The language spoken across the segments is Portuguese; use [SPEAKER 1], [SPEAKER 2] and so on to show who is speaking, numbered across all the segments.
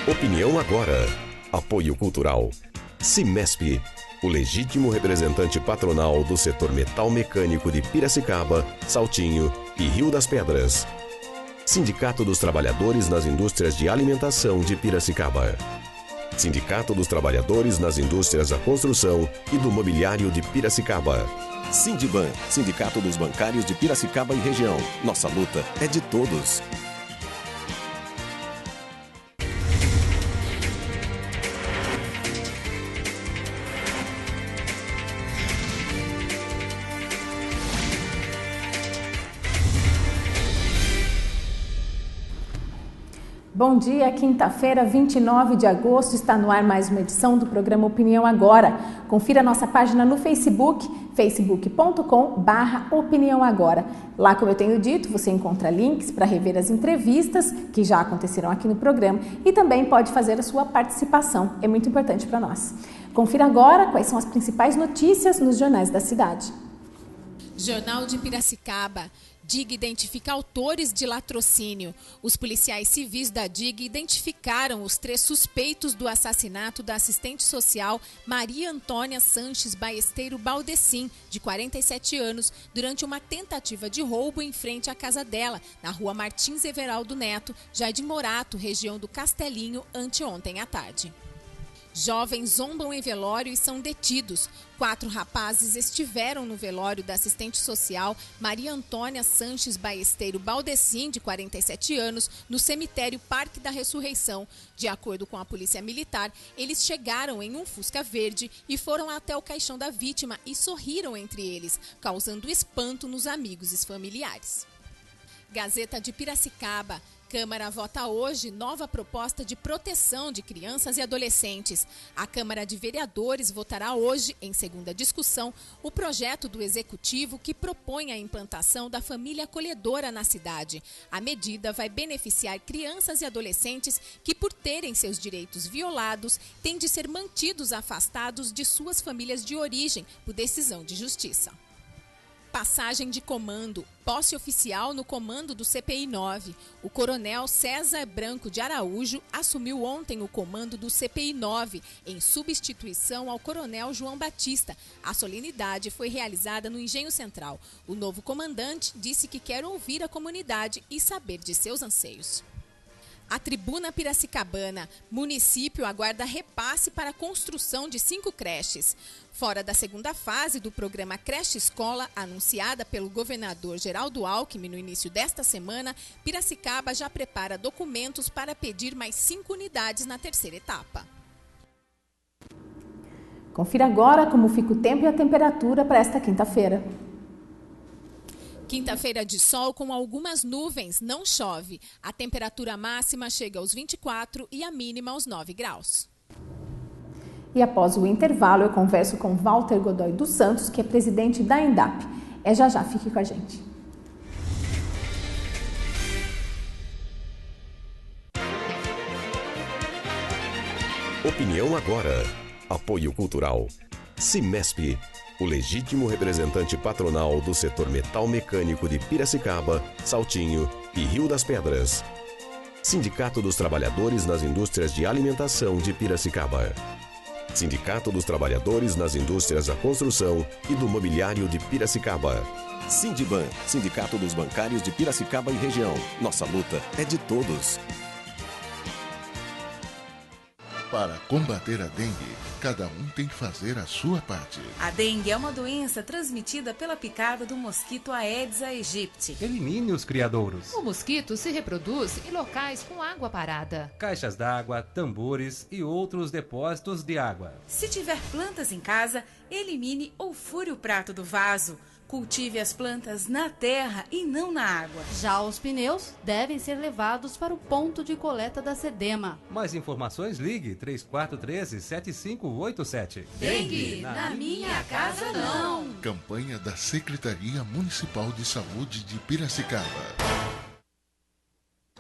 [SPEAKER 1] Opinião agora. Apoio cultural. Cimesp, o legítimo representante patronal do setor metal mecânico de Piracicaba, Saltinho e Rio das Pedras. Sindicato dos Trabalhadores nas Indústrias de Alimentação de Piracicaba. Sindicato dos Trabalhadores nas Indústrias da Construção e do Mobiliário de Piracicaba. Sindiban, Sindicato dos Bancários de Piracicaba e Região. Nossa luta é de todos.
[SPEAKER 2] Bom dia, quinta-feira, 29 de agosto, está no ar mais uma edição do programa Opinião Agora. Confira nossa página no Facebook, facebook.com/Opinião Agora. Lá, como eu tenho dito, você encontra links para rever as entrevistas que já aconteceram aqui no programa e também pode fazer a sua participação, é muito importante para nós. Confira agora quais são as principais notícias nos jornais da cidade.
[SPEAKER 3] Jornal de Piracicaba. DIG identifica autores de latrocínio. Os policiais civis da DIG identificaram os 3 suspeitos do assassinato da assistente social Maria Antônia Sanches Ballesteiro Baldessim, de 47 anos, durante uma tentativa de roubo em frente à casa dela, na rua Martins Everaldo Neto, Jardim Morato, região do Castelinho, anteontem à tarde. Jovens zombam em velório e são detidos. 4 rapazes estiveram no velório da assistente social Maria Antônia Sanches Ballesteiro Baldessim, de 47 anos, no cemitério Parque da Ressurreição. De acordo com a Polícia Militar, eles chegaram em um Fusca verde e foram até o caixão da vítima e sorriram entre eles, causando espanto nos amigos e familiares. Gazeta de Piracicaba. Câmara vota hoje nova proposta de proteção de crianças e adolescentes. A Câmara de Vereadores votará hoje, em segunda discussão, o projeto do Executivo que propõe a implantação da família acolhedora na cidade. A medida vai beneficiar crianças e adolescentes que, por terem seus direitos violados, têm de ser mantidos afastados de suas famílias de origem por decisão de justiça. Passagem de comando, posse oficial no comando do CPI-9. O coronel César Branco de Araújo assumiu ontem o comando do CPI-9, em substituição ao coronel João Batista. A solenidade foi realizada no Engenho Central. O novo comandante disse que quer ouvir a comunidade e saber de seus anseios. A Tribuna Piracicabana. Município aguarda repasse para a construção de 5 creches. Fora da segunda fase do programa Creche Escola, anunciada pelo governador Geraldo Alckmin no início desta semana, Piracicaba já prepara documentos para pedir mais 5 unidades na terceira etapa.
[SPEAKER 2] Confira agora como fica o tempo e a temperatura para esta quinta-feira.
[SPEAKER 3] Quinta-feira de sol com algumas nuvens, não chove. A temperatura máxima chega aos 24 e a mínima aos 9 graus.
[SPEAKER 2] E após o intervalo, eu converso com Walter Godoy dos Santos, que é presidente da ENDAP. Já, fique com a gente.
[SPEAKER 1] Opinião agora. Apoio cultural. Cimesp, o legítimo representante patronal do setor metal mecânico de Piracicaba, Saltinho e Rio das Pedras. Sindicato dos Trabalhadores nas Indústrias de Alimentação de Piracicaba. Sindicato dos Trabalhadores nas Indústrias da Construção e do Mobiliário de Piracicaba. Sindiban, Sindicato dos Bancários de Piracicaba e Região. Nossa luta é de todos.
[SPEAKER 4] Para combater a dengue, cada um tem que fazer a sua parte.
[SPEAKER 5] A dengue é uma doença transmitida pela picada do mosquito Aedes aegypti.
[SPEAKER 6] Elimine os criadouros.
[SPEAKER 7] O mosquito se reproduz em locais com água parada.
[SPEAKER 6] Caixas d'água, tambores e outros depósitos de água.
[SPEAKER 5] Se tiver plantas em casa, elimine ou fure o prato do vaso. Cultive as plantas na terra e não na água.
[SPEAKER 7] Já os pneus devem ser levados para o ponto de coleta da SEDEMA.
[SPEAKER 6] Mais informações, ligue 3413-7587.
[SPEAKER 7] Dengue, na minha casa não.
[SPEAKER 4] Campanha da Secretaria Municipal de Saúde de Piracicaba.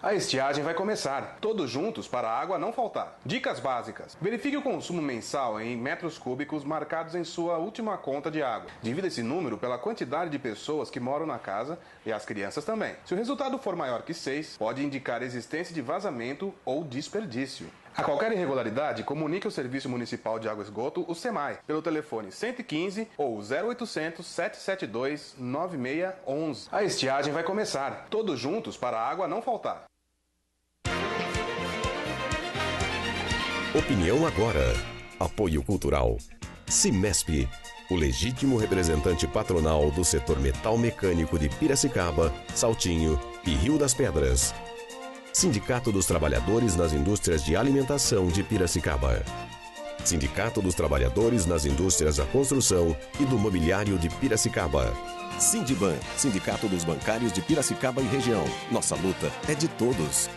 [SPEAKER 8] A estiagem vai começar, todos juntos para a água não faltar. Dicas básicas. Verifique o consumo mensal em metros cúbicos marcados em sua última conta de água. Divida esse número pela quantidade de pessoas que moram na casa e as crianças também. Se o resultado for maior que 6, pode indicar existência de vazamento ou desperdício. A qualquer irregularidade, comunique ao Serviço Municipal de Água e Esgoto, o SEMAI, pelo telefone 115 ou 0800 772 9611. A estiagem vai começar. Todos juntos para a água não faltar.
[SPEAKER 1] Opinião agora. Apoio cultural. Cimesp, o legítimo representante patronal do setor metal mecânico de Piracicaba, Saltinho e Rio das Pedras. Sindicato dos Trabalhadores nas Indústrias de Alimentação de Piracicaba. Sindicato dos Trabalhadores nas Indústrias da Construção e do Mobiliário de Piracicaba. Sindiban, Sindicato dos Bancários de Piracicaba e região. Nossa luta é de todos.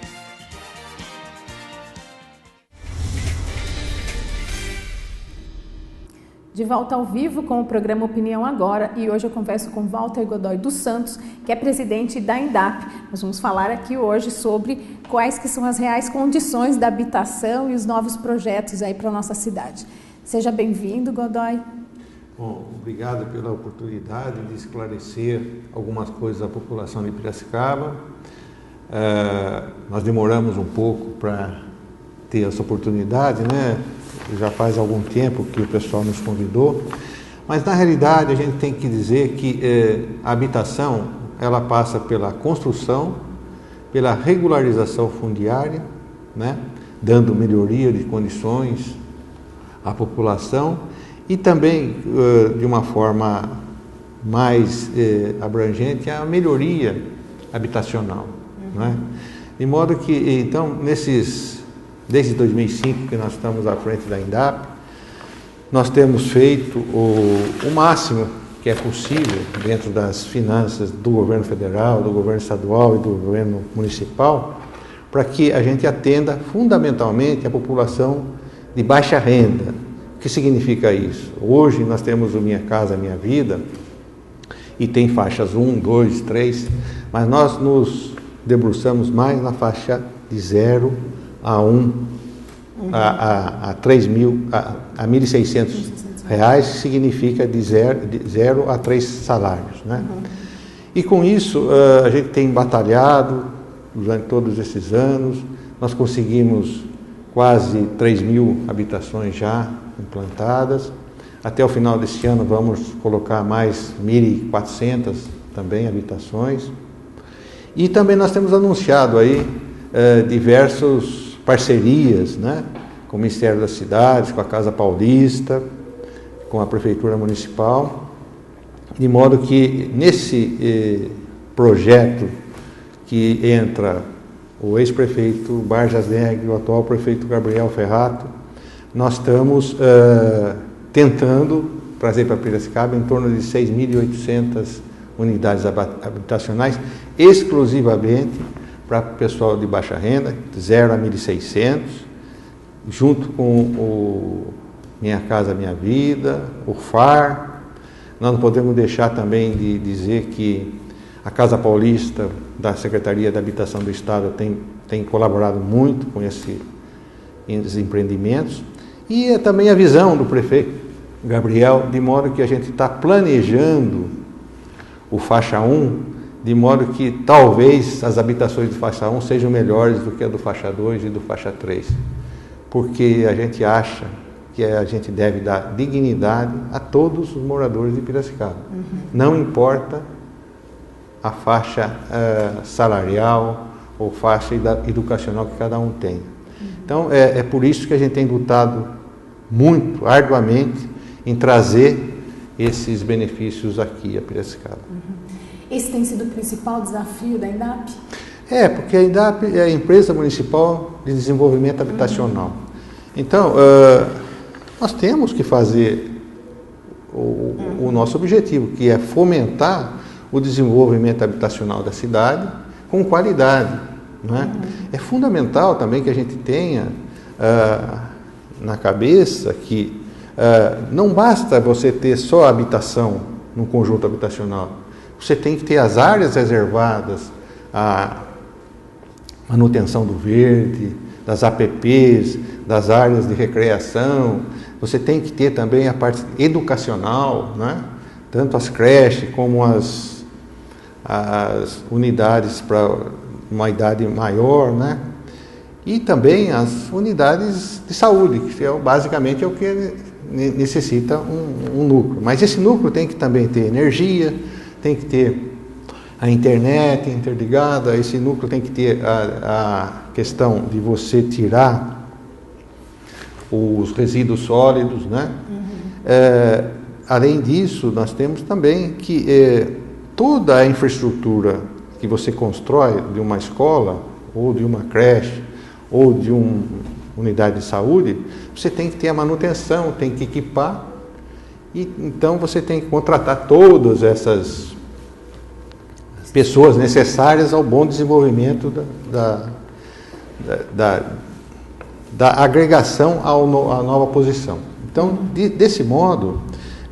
[SPEAKER 2] De volta ao vivo com o programa Opinião Agora, e hoje eu converso com Walter Godoy dos Santos, que é presidente da INDAP. Nós vamos falar aqui hoje sobre quais que são as reais condições da habitação e os novos projetos aí para a nossa cidade. Seja bem-vindo, Godoy.
[SPEAKER 9] Bom, obrigado pela oportunidade de esclarecer algumas coisas à população de Piracicaba. Nós demoramos um pouco para ter essa oportunidade, né? Já faz algum tempo que o pessoal nos convidou, mas na realidade a gente tem que dizer que a habitação ela passa pela construção, pela regularização fundiária, né? Dando melhoria de condições à população e também de uma forma mais abrangente a melhoria habitacional, né? De modo que então desde 2005 que nós estamos à frente da INDAP, nós temos feito o máximo que é possível dentro das finanças do governo federal, do governo estadual e do governo municipal, para que a gente atenda fundamentalmente a população de baixa renda. O que significa isso? Hoje nós temos o Minha Casa Minha Vida e tem faixas 1, 2, 3, mas nós nos debruçamos mais na faixa de 0 a 1.600 reais, significa de 0 a 3 salários, né? E com isso a gente tem batalhado durante todos esses anos. Nós conseguimos quase 3.000 habitações já implantadas. Até o final deste ano vamos colocar mais 1.400 também habitações. E também nós temos anunciado aí diversas parcerias, né, com o Ministério das Cidades, com a Casa Paulista, com a Prefeitura Municipal, de modo que nesse projeto que entra o ex-prefeito Barjas Negri e o atual prefeito Gabriel Ferrato, nós estamos tentando trazer para Piracicaba em torno de 6.800 unidades habitacionais, exclusivamente para o pessoal de baixa renda, de 0 a 1.600, junto com o Minha Casa Minha Vida, o FAR. Nós não podemos deixar também de dizer que a Casa Paulista da Secretaria da Habitação do Estado tem colaborado muito com esses empreendimentos. E também a visão do prefeito Gabriel, de modo que a gente está planejando o faixa 1, de modo que talvez as habitações do faixa 1 sejam melhores do que a do faixa 2 e do faixa 3, porque a gente acha que a gente deve dar dignidade a todos os moradores de Piracicaba. Não importa a faixa salarial ou faixa educacional que cada um tem. Então é por isso que a gente tem lutado muito, arduamente, em trazer esses benefícios aqui a Piracicaba.
[SPEAKER 2] Esse tem sido o principal desafio da INDAP?
[SPEAKER 9] Porque a INDAP é a Empresa Municipal de Desenvolvimento Habitacional. Então, nós temos que fazer o nosso objetivo, que é fomentar o desenvolvimento habitacional da cidade com qualidade, né? É fundamental também que a gente tenha na cabeça que não basta você ter só habitação no conjunto habitacional. Você tem que ter as áreas reservadas à manutenção do verde, das APPs, das áreas de recreação. Você tem que ter também a parte educacional, né? Tanto as creches como as unidades para uma idade maior, né? E também as unidades de saúde, que basicamente é o que necessita um núcleo. Mas esse núcleo tem que também ter energia, tem que ter a internet interligada, esse núcleo tem que ter a questão de você tirar os resíduos sólidos, né? Além disso, nós temos também que toda a infraestrutura que você constrói de uma escola, ou de uma creche, ou de uma unidade de saúde, você tem que ter a manutenção, tem que equipar, e então você tem que contratar todas essas pessoas necessárias ao bom desenvolvimento da agregação à nova posição. Então, desse modo,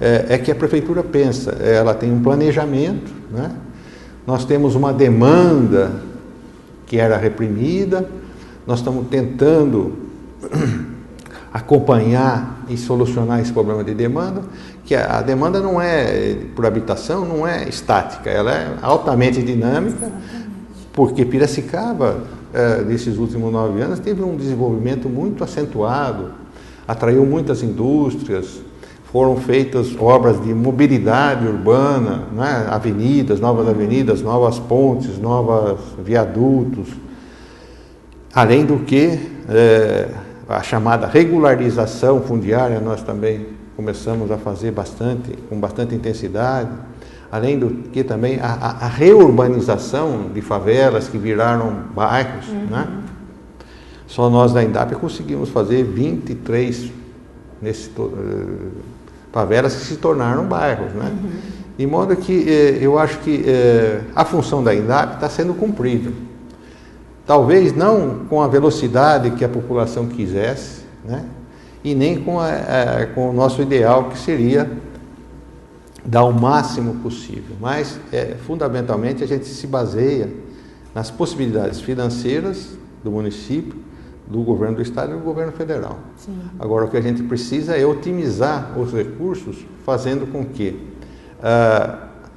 [SPEAKER 9] é que a prefeitura pensa, ela tem um planejamento, né? Nós temos uma demanda que era reprimida, nós estamos tentando acompanhar e solucionar esse problema de demanda, que a demanda não é por habitação, não é estática, ela é altamente dinâmica, porque Piracicaba, nesses últimos 9 anos, teve um desenvolvimento muito acentuado, atraiu muitas indústrias, foram feitas obras de mobilidade urbana, né? Novas pontes, novos viadutos, além do que a chamada regularização fundiária nós também começamos a fazer com bastante intensidade, além do que também a reurbanização de favelas que viraram bairros, né? Só nós da INDAP conseguimos fazer 23 favelas que se tornaram bairros, né? De modo que eu acho que a função da INDAP está sendo cumprida. Talvez não com a velocidade que a população quisesse, né? E nem com o nosso ideal, que seria dar o máximo possível. Mas, fundamentalmente, a gente se baseia nas possibilidades financeiras do município, do governo do estado e do governo federal. Sim. Agora, o que a gente precisa é otimizar os recursos, fazendo com que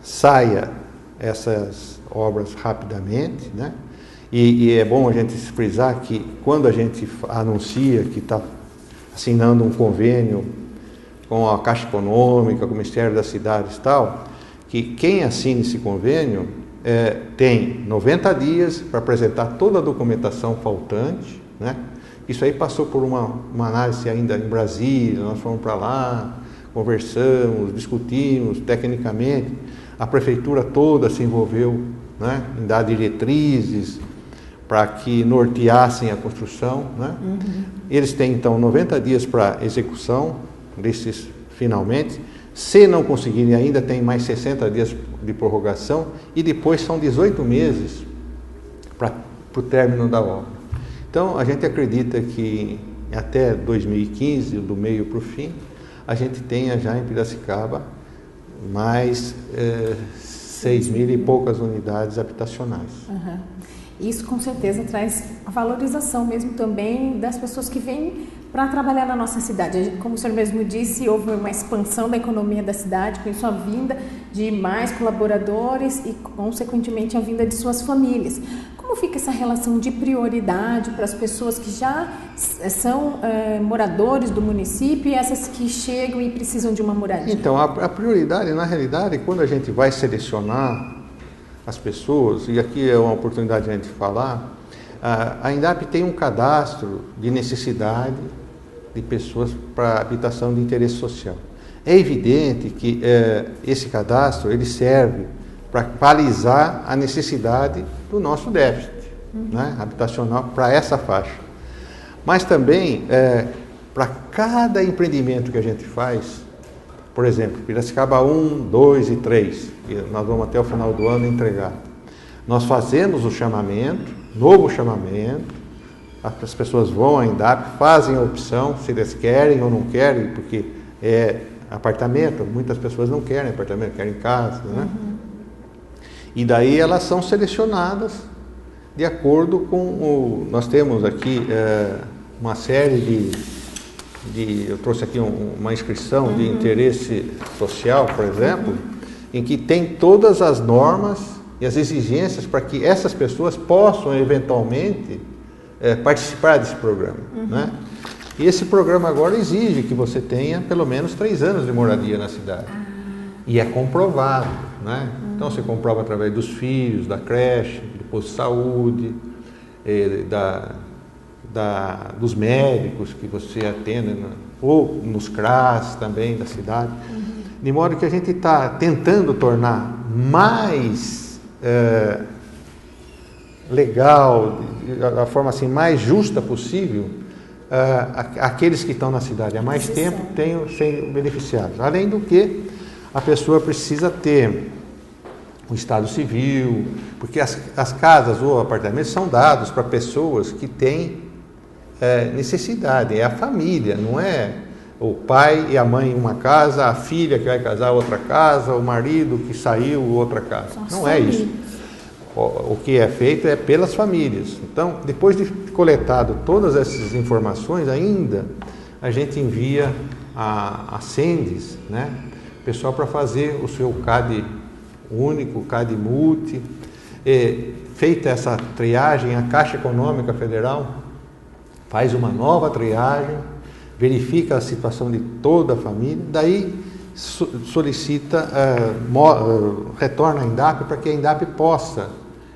[SPEAKER 9] saia essas obras rapidamente, né? E é bom a gente frisar que quando a gente anuncia que está assinando um convênio com a Caixa Econômica, com o Ministério das Cidades e tal, que quem assina esse convênio tem 90 dias para apresentar toda a documentação faltante, né? Isso aí passou por uma análise ainda em Brasília, nós fomos para lá, conversamos, discutimos tecnicamente, a prefeitura toda se envolveu, né, em dar diretrizes para que norteassem a construção, né? Eles têm então 90 dias para execução desses finalmente. Se não conseguirem ainda, tem mais 60 dias de prorrogação e depois são 18 meses para o término da obra. Então, a gente acredita que até 2015, do meio para o fim, a gente tenha já em Piracicaba mais 6.000 e poucas unidades habitacionais.
[SPEAKER 2] Isso com certeza traz a valorização mesmo também das pessoas que vêm para trabalhar na nossa cidade. Como o senhor mesmo disse, houve uma expansão da economia da cidade, com isso a vinda de mais colaboradores e, consequentemente, a vinda de suas famílias. Como fica essa relação de prioridade para as pessoas que já são moradores do município e essas que chegam e precisam de uma moradia?
[SPEAKER 9] Então, a prioridade, na realidade, quando a gente vai selecionar as pessoas, e aqui é uma oportunidade de a gente falar, a INDAP tem um cadastro de necessidade de pessoas para habitação de interesse social. É evidente que esse cadastro ele serve para balizar a necessidade do nosso déficit, né, habitacional para essa faixa. Mas também, para cada empreendimento que a gente faz, por exemplo, Piracicaba 1, 2 e 3, que nós vamos até o final do ano entregar. Nós fazemos o chamamento, novo chamamento, as pessoas vão à INDAP, fazem a opção, se eles querem ou não querem, porque é apartamento, muitas pessoas não querem apartamento, querem casa, né? E daí elas são selecionadas de acordo com nós temos aqui uma série eu trouxe aqui uma inscrição de interesse social, por exemplo, em que tem todas as normas e as exigências para que essas pessoas possam eventualmente participar desse programa, né? E esse programa agora exige que você tenha pelo menos 3 anos de moradia na cidade. E é comprovado, né? Então você comprova através dos filhos, da creche, do posto de saúde, dos médicos que você atende, ou nos CRAS também da cidade. De modo que a gente está tentando tornar mais legal, da forma assim, mais justa possível, aqueles que estão na cidade há mais tempo tenham sendo beneficiados. Além do que, a pessoa precisa ter o estado civil, porque as casas ou apartamentos são dados para pessoas que têm necessidade, é a família, não é o pai e a mãe em uma casa, a filha que vai casar outra casa, o marido que saiu outra casa. Não é isso. O que é feito é pelas famílias. Então, depois de coletado todas essas informações, ainda a gente envia a SENDES, né, pessoal para fazer o seu CAD único, CAD multi. Feita essa triagem, a Caixa Econômica Federal faz uma nova triagem, verifica a situação de toda a família, daí solicita, retorna a INDAP para que a INDAP possa,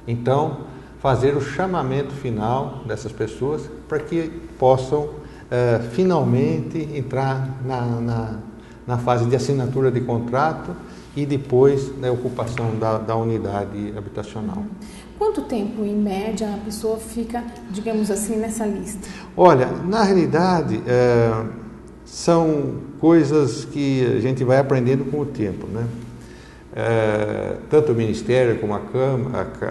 [SPEAKER 9] então, fazer o chamamento final dessas pessoas para que possam finalmente entrar na fase de assinatura de contrato e depois da ocupação da unidade habitacional.
[SPEAKER 2] Quanto tempo, em média, a pessoa fica, digamos assim, nessa lista?
[SPEAKER 9] Olha, na realidade, são coisas que a gente vai aprendendo com o tempo, né? Tanto o Ministério como a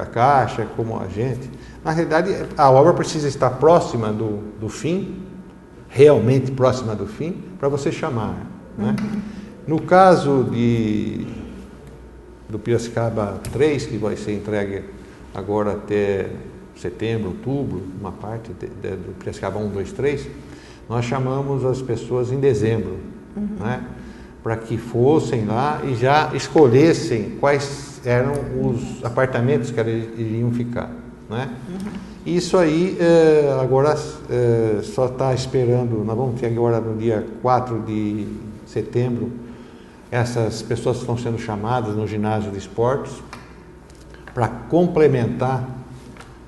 [SPEAKER 9] Caixa, como a gente. Na realidade, a obra precisa estar próxima do fim, realmente próxima do fim, para você chamar, né? No caso do Piracicaba 3, que vai ser entregue agora até setembro, outubro, uma parte do Piracicaba 1, 2, 3, nós chamamos as pessoas em dezembro, né, para que fossem lá e já escolhessem quais eram os apartamentos que eles iriam ficar, né? Isso aí agora só está esperando, nós vamos ter agora no dia 4 de setembro, essas pessoas estão sendo chamadas no ginásio de esportes para complementar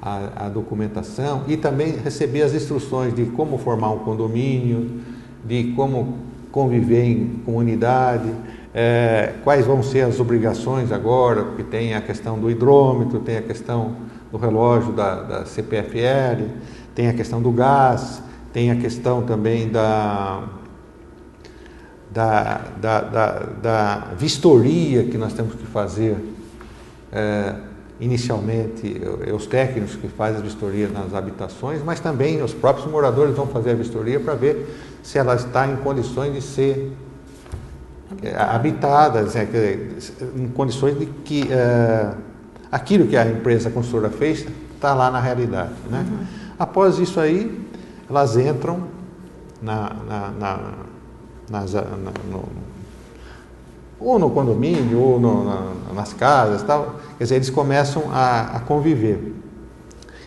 [SPEAKER 9] a documentação e também receber as instruções de como formar um condomínio, de como conviver em comunidade, quais vão ser as obrigações agora, porque tem a questão do hidrômetro, tem a questão do relógio da CPFL, tem a questão do gás, tem a questão também da vistoria que nós temos que fazer inicialmente, os técnicos que fazem a vistoria nas habitações, mas também os próprios moradores vão fazer a vistoria para ver se ela está em condições de ser habitadas, em condições de que aquilo que a empresa construtora fez está lá na realidade, né? Após isso aí, elas entram ou no condomínio, ou nas casas, tal. Quer dizer, eles começam a conviver.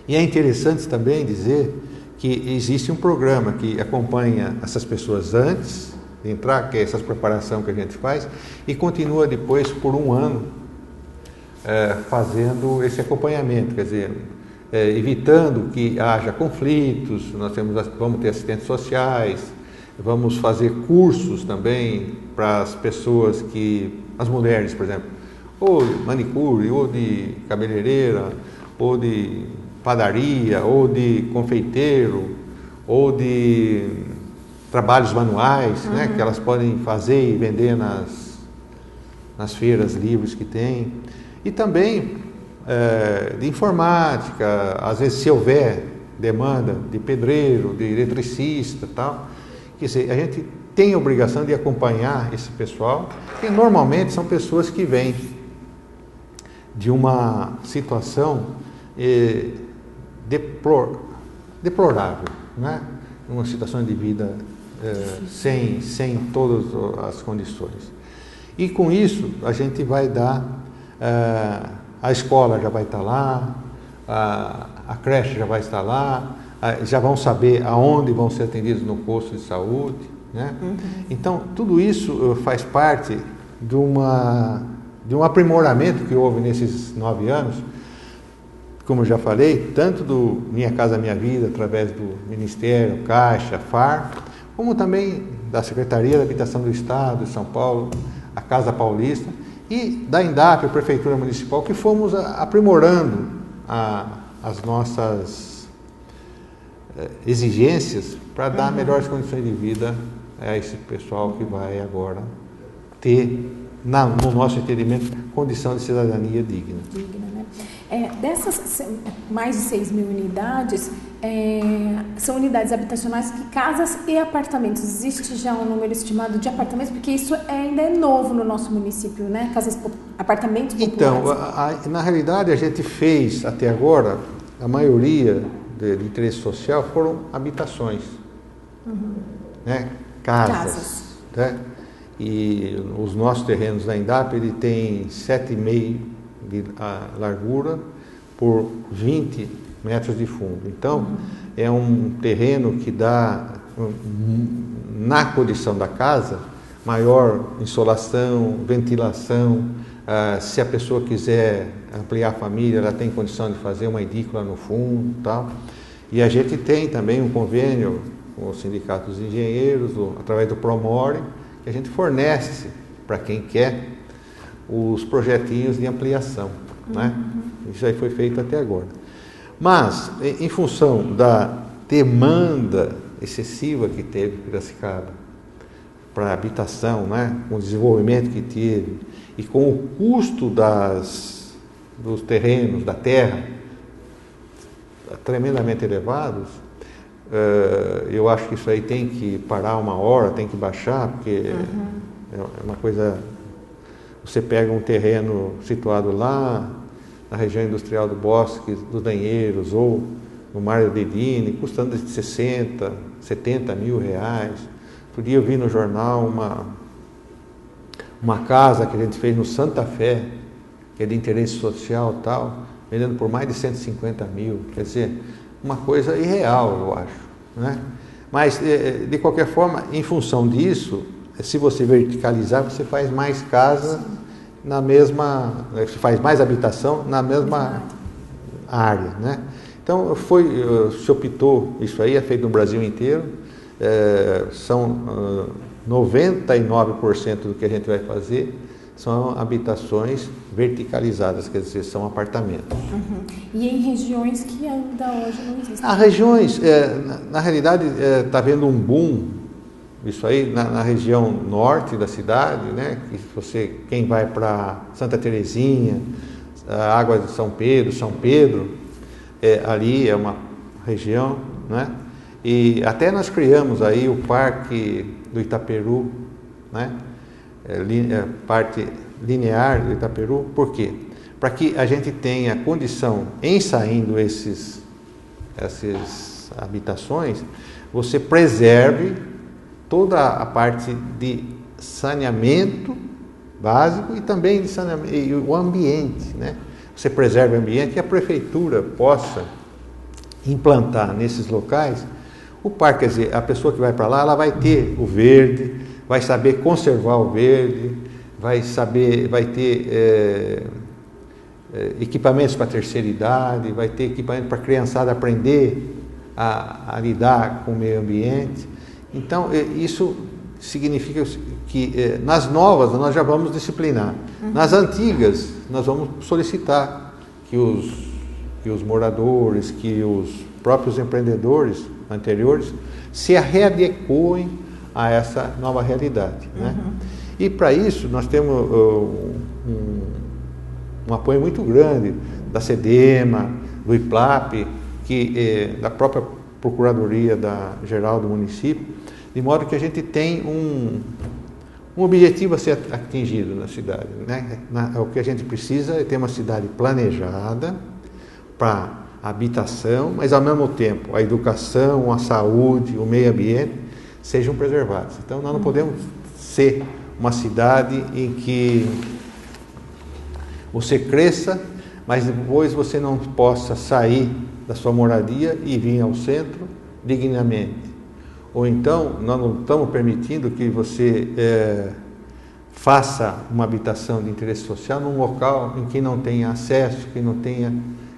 [SPEAKER 9] E é interessante também dizer que existe um programa que acompanha essas pessoas antes de entrar, que é essa preparação que a gente faz, e continua depois por um ano fazendo esse acompanhamento, quer dizer, evitando que haja conflitos. Vamos ter assistentes sociais, vamos fazer cursos também para as pessoas as mulheres, por exemplo, ou de manicure, ou de cabeleireira, ou de padaria, ou de confeiteiro, ou de trabalhos manuais, né, que elas podem fazer e vender nas feiras livres que tem. E também de informática, às vezes se houver demanda de pedreiro, de eletricista e tal. Quer dizer, a gente tem a obrigação de acompanhar esse pessoal, que normalmente são pessoas que vêm de uma situação deplorável, né? Uma situação de vida sem todas as condições. E com isso a gente vai dar, a escola já vai estar lá, a creche já vai estar lá, já vão saber aonde vão ser atendidos no posto de saúde, né? Então, tudo isso faz parte de um aprimoramento que houve nesses 9 anos, como eu já falei, tanto do Minha Casa Minha Vida, através do Ministério, Caixa, FAR, como também da Secretaria da Habitação do Estado de São Paulo, a Casa Paulista, e da INDAP, a Prefeitura Municipal, que fomos aprimorando as nossas exigências para dar melhores condições de vida a esse pessoal que vai agora ter, no nosso entendimento, condição de cidadania digna.
[SPEAKER 2] Dessas mais de 6 mil unidades, são unidades habitacionais, que casas e apartamentos. Existe já um número estimado de apartamentos? Porque isso ainda é novo no nosso município, né? Apartamentos populares.
[SPEAKER 9] Então, na realidade, a gente fez até agora, a maioria de interesse social foram habitações, né? Casas. Né? E os nossos terrenos da INDAP, ele tem 7,5 de largura por 20 metros de fundo. Então, é um terreno que dá, na condição da casa, maior insolação, ventilação. Se a pessoa quiser ampliar a família, ela tem condição de fazer uma edícula no fundo, tal. E a gente tem também um convênio com o Sindicato dos Engenheiros, através do Promore, que a gente fornece para quem quer os projetinhos de ampliação, né? Isso aí foi feito até agora. Mas, em função da demanda excessiva que teve Piracicaba para a habitação, né? Com o desenvolvimento que teve e com o custo dos terrenos, da terra, tremendamente elevados, eu acho que isso aí tem que parar uma hora, tem que baixar, porque é uma coisa... Você pega um terreno situado lá na região industrial do Bosque dos Danheiros ou no Mário Dedini, custando de 60, 70 mil reais. Outro dia eu vi no jornal uma casa que a gente fez no Santa Fé, que é de interesse social e tal, vendendo por mais de 150 mil. Quer dizer, uma coisa irreal, eu acho, né? Mas, de qualquer forma, em função disso, se você verticalizar, você faz mais casa na mesma, você faz mais habitação na mesma área, né? Então se optou, isso aí é feito no Brasil inteiro, são 99% do que a gente vai fazer são habitações verticalizadas, quer dizer, são apartamentos.
[SPEAKER 2] E em regiões que ainda hoje não existem?
[SPEAKER 9] Regiões, na realidade, está havendo um boom. Isso aí na região norte da cidade, né? Quem vai para Santa Terezinha, a Água de São Pedro, ali é uma região, né? E até nós criamos aí o Parque do Itaperu, né? Parte linear do Itaperu. Por quê? Para que a gente tenha condição, em saindo essas habitações, você preserve toda a parte de saneamento básico e também de saneamento, e o ambiente, né? Você preserva o ambiente e a prefeitura possa implantar nesses locais o parque. Quer dizer, a pessoa que vai para lá, ela vai ter o verde, vai saber conservar o verde, vai ter equipamentos para a terceira idade, vai ter equipamento para a criançada aprender a lidar com o meio ambiente. Então, isso significa que nas novas nós já vamos disciplinar. Nas antigas, nós vamos solicitar que os moradores, que os próprios empreendedores anteriores se readequem a essa nova realidade, né? E para isso nós temos um apoio muito grande da SEDEMA, do IPLAP, da própria Procuradoria Geral do município, de modo que a gente tem um objetivo a ser atingido na cidade, né? O que a gente precisa é ter uma cidade planejada para a habitação, mas ao mesmo tempo a educação, a saúde, o meio ambiente sejam preservados. Então nós não podemos ser uma cidade em que você cresça, mas depois você não possa sair da sua moradia e vir ao centro dignamente. Ou então, nós não estamos permitindo que você faça uma habitação de interesse social num local em que não tenha acesso, que não tenha...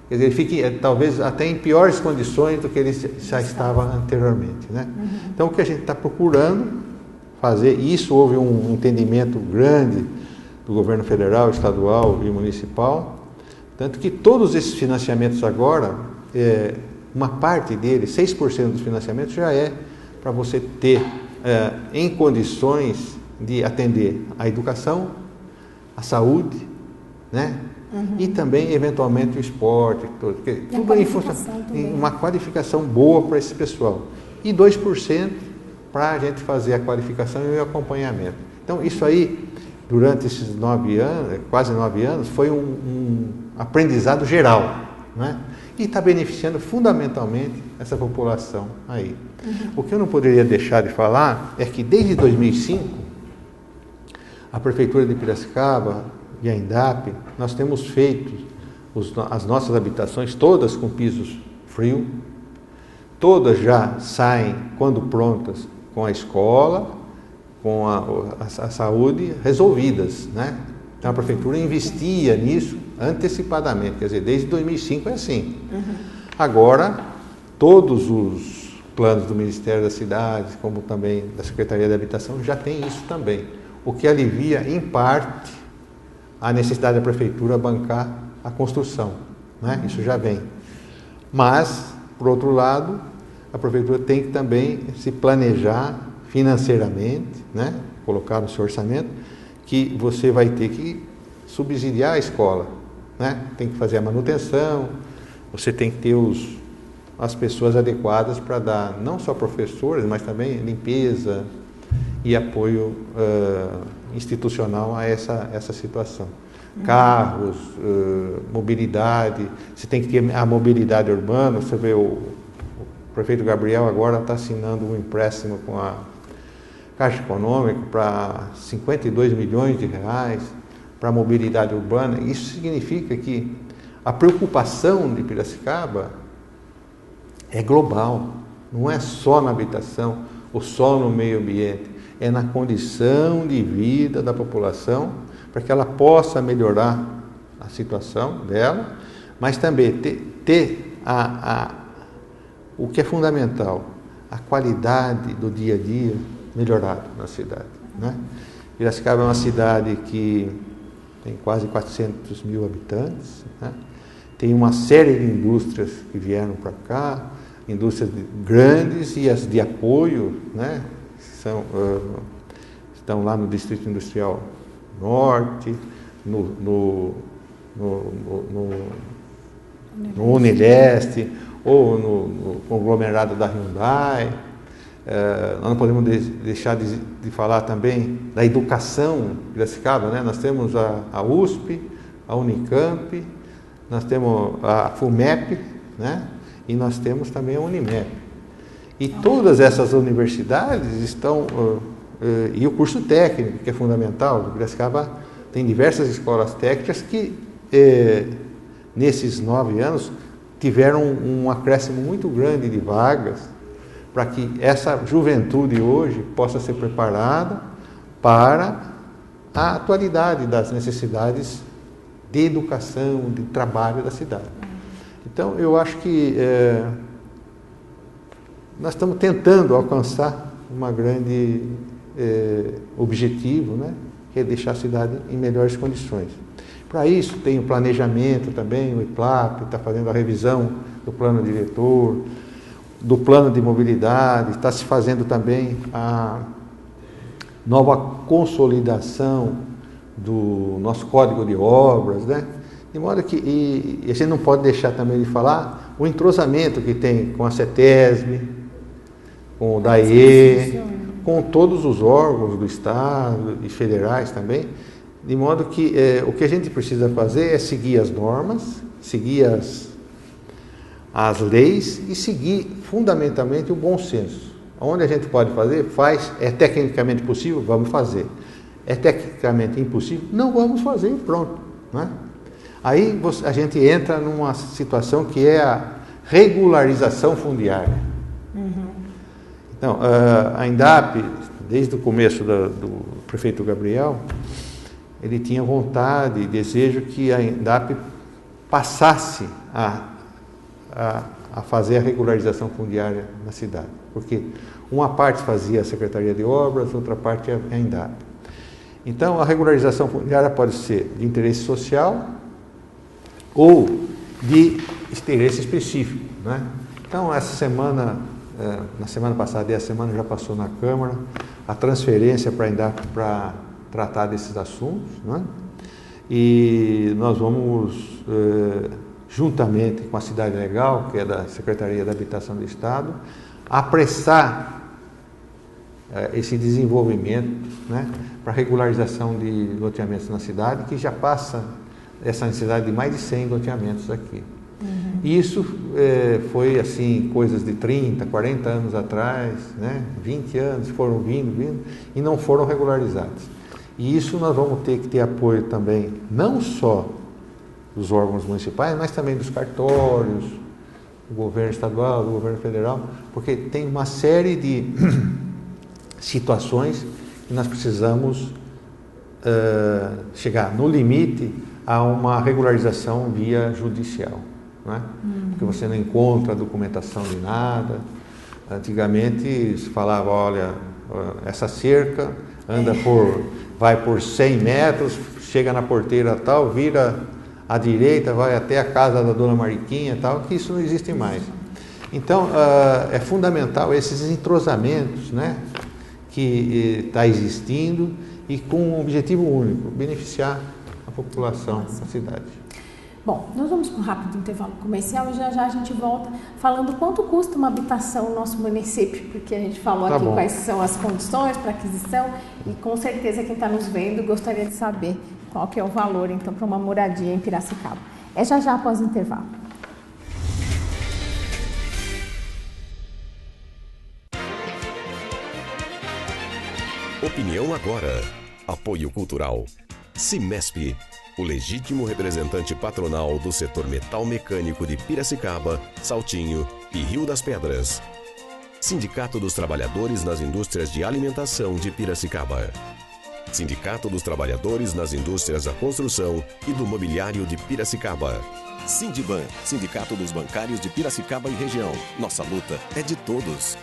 [SPEAKER 9] Quer dizer, ele fique talvez até em piores condições do que ele já estava anteriormente, né? Então, o que a gente está procurando fazer, e isso houve um entendimento grande do governo federal, estadual e municipal, tanto que todos esses financiamentos agora, uma parte deles, 6% dos financiamentos já é para você ter em condições de atender a educação, a saúde, né? E também, eventualmente, o esporte, tudo em função de uma qualificação boa para esse pessoal. E 2% para a gente fazer a qualificação e o acompanhamento. Então, isso aí, durante esses 9 anos, quase 9 anos, foi um aprendizado geral, né? E está beneficiando fundamentalmente essa população aí. O que eu não poderia deixar de falar é que desde 2005, a Prefeitura de Piracicaba e a INDAP, nós temos feito as nossas habitações todas com pisos frio, todas já saem, quando prontas, com a escola, com a saúde resolvidas, né? Então a Prefeitura investia nisso antecipadamente, quer dizer, desde 2005 é assim. Agora, todos os planos do Ministério das Cidades, como também da Secretaria de Habitação, já tem isso também, o que alivia, em parte, a necessidade da Prefeitura bancar a construção, né? Isso já vem. Mas, por outro lado, a Prefeitura tem que também se planejar financeiramente, né? Colocar no seu orçamento, que você vai ter que subsidiar a escola, né? Tem que fazer a manutenção, você tem que ter as pessoas adequadas para dar não só professores, mas também limpeza e apoio institucional a essa situação. Carros, mobilidade, você tem que ter a mobilidade urbana. Você vê o prefeito Gabriel agora está assinando um empréstimo com a Caixa Econômica para 52 milhões de reais para a mobilidade urbana. Isso significa que a preocupação de Piracicaba é global, não é só na habitação ou só no meio ambiente, é na condição de vida da população, para que ela possa melhorar a situação dela, mas também ter o que é fundamental, a qualidade do dia a dia melhorado na cidade, né? Piracicaba é uma cidade que tem quase 400 mil habitantes, né? Tem uma série de indústrias que vieram para cá, indústrias grandes e as de apoio, né? Estão lá no Distrito Industrial Norte, no Unileste, ou no conglomerado da Hyundai. Nós não podemos deixar de falar também da educação de Piracicaba, né? Nós temos a USP, a Unicamp, nós temos a FUMEP, né? E nós temos também a Unimep. E todas essas universidades estão... e o curso técnico, que é fundamental. Piracicaba tem diversas escolas técnicas que, nesses 9 anos, tiveram um acréscimo muito grande de vagas para que essa juventude hoje possa ser preparada para a atualidade das necessidades de educação, de trabalho da cidade. Então, eu acho que nós estamos tentando alcançar uma grande objetivo, né? Que é deixar a cidade em melhores condições. Para isso, tem o planejamento também, o IPLAP está fazendo a revisão do plano diretor, do plano de mobilidade, está se fazendo também a nova consolidação do nosso Código de Obras, né? De modo que, e a gente não pode deixar também de falar o entrosamento que tem com a CETESB, com o DAE, com todos os órgãos do Estado e federais também, de modo que o que a gente precisa fazer é seguir as normas, seguir as leis e seguir fundamentalmente o bom senso. Onde a gente pode fazer, faz. É tecnicamente possível? Vamos fazer. É tecnicamente impossível? Não vamos fazer, pronto, né? Aí a gente entra numa situação que é a regularização fundiária. Então, a INDAP, desde o começo do prefeito Gabriel, ele tinha vontade e desejo que a INDAP passasse a fazer a regularização fundiária na cidade, porque uma parte fazia a Secretaria de Obras, outra parte a INDAP. Então, a regularização fundiária pode ser de interesse social ou de interesse específico, né? Então, essa semana, na semana passada e a semana já passou na Câmara, a transferência para a INDAP para tratar desses assuntos, né? E nós vamos, juntamente com a Cidade Legal, que é da Secretaria da Habitação do Estado, apressar esse desenvolvimento, né, para regularização de loteamentos na cidade, que já passa essa necessidade de mais de 100 loteamentos aqui. E isso foi assim, coisas de 30, 40 anos atrás, né, 20 anos, foram vindo, e não foram regularizados. E isso nós vamos ter que ter apoio também, não só dos órgãos municipais, mas também dos cartórios, do governo estadual, do governo federal, porque tem uma série de situações que nós precisamos chegar no limite a uma regularização via judicial, né? Porque você não encontra documentação de nada. Antigamente se falava, olha, essa cerca vai por 100 metros, chega na porteira tal, vira à direita, vai até a casa da dona Mariquinha tal, que isso não existe mais. Então, é fundamental esses entrosamentos, né, que está existindo e com um objetivo único, beneficiar a população da cidade.
[SPEAKER 2] Bom, nós vamos para um rápido intervalo comercial e já a gente volta falando quanto custa uma habitação no nosso município, porque a gente falou aqui quais são as condições para aquisição e com certeza quem está nos vendo gostaria de saber qual que é o valor então para uma moradia em Piracicaba. É já após o intervalo.
[SPEAKER 1] Opinião agora. Apoio cultural. Cimesp, o legítimo representante patronal do setor metal mecânico de Piracicaba, Saltinho e Rio das Pedras. Sindicato dos Trabalhadores nas Indústrias de Alimentação de Piracicaba. Sindicato dos Trabalhadores nas Indústrias da Construção e do Mobiliário de Piracicaba. Sindiban, Sindicato dos Bancários de Piracicaba e região. Nossa luta é de todos.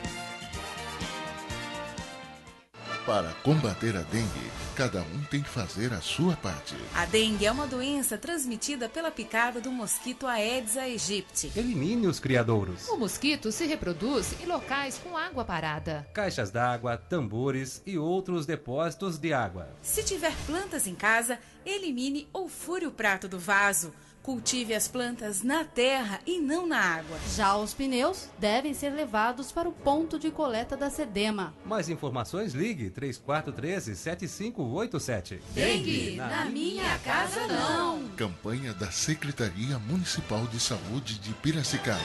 [SPEAKER 4] Para combater a dengue, cada um tem que fazer a sua parte.
[SPEAKER 5] A dengue é uma doença transmitida pela picada do mosquito Aedes aegypti.
[SPEAKER 6] Elimine os criadouros.
[SPEAKER 7] O mosquito se reproduz em locais com água parada.
[SPEAKER 6] Caixas d'água, tambores e outros depósitos de água.
[SPEAKER 5] Se tiver plantas em casa, elimine ou fure o prato do vaso. Cultive as plantas na terra e não na água.
[SPEAKER 7] Já os pneus devem ser levados para o ponto de coleta da SEDEMA.
[SPEAKER 6] Mais informações, ligue 3413-7587.
[SPEAKER 7] Dengue, na minha casa não.
[SPEAKER 4] Campanha da Secretaria Municipal de Saúde de Piracicaba.